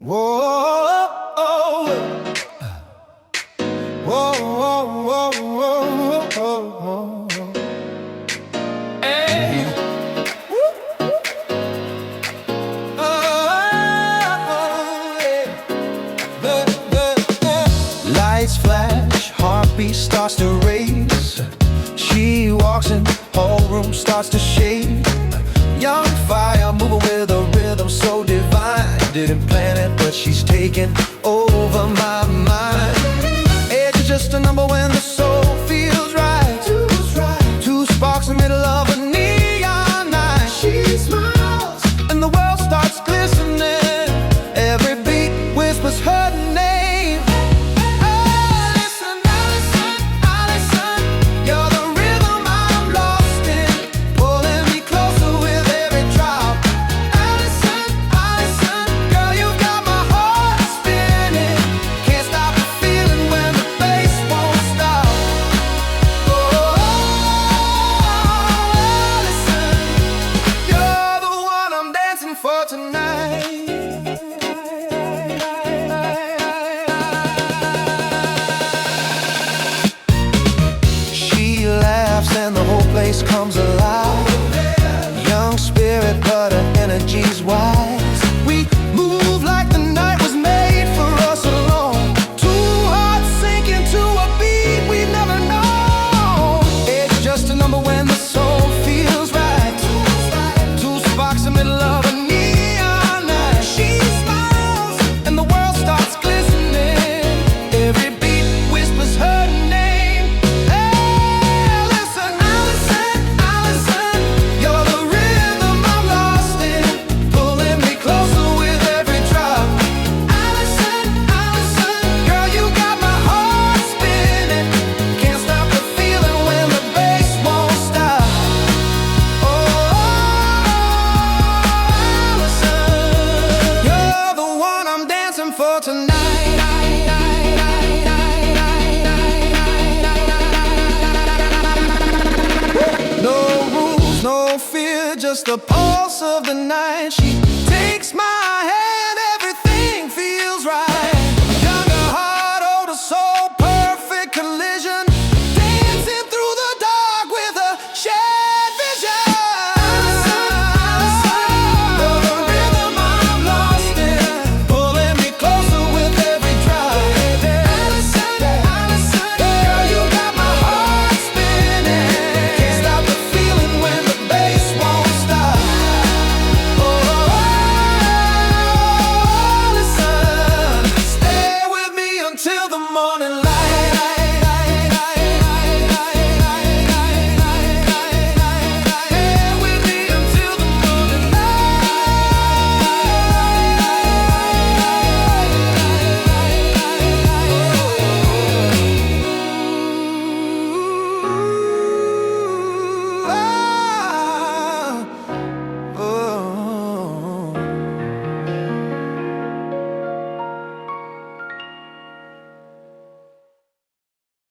Whoa, oh, whoa, whoa, whoa, whoa, whoa. Hey. Lights flash, heartbeat starts to race. She walks in, whole room starts to shake. Young fire moving with a rhythm so divine. Didn't plan it, but she's taking over my mind. Age is just a number when the soul feels right. Two sparks in the middle of a neon night. She smiles and the world starts glistening. Every beat whispers her name. Alison, Alison, Alison, you're the rhythm I'm lost in, pulling me closer with every drop. Alison, Alison, girl, you got my heart spinning. Can't stop the feeling when the bass won't stop. Oh, Alison, you're the one I'm dancing for tonight. She laughs and the whole place comes alive. Young spirit, but her energy's wise. We move like the night was made for us alone. Two hearts sinking to a beat we've never known. It's just a number when the soul feels right. Two sparks in the middle of a neon night. She smiles and the world starts glistening. Every beat whispers her name. Alison, Alison, Alison, you're the rhythm I'm lost in, pulling me closer with every drop. Alison, Alison, girl, you got my heart spinning. Can't stop the feeling when the bass won't stop. Oh, Alison, you're the one I'm dancing for tonight. No rules, no fear, just the pulse of the night. She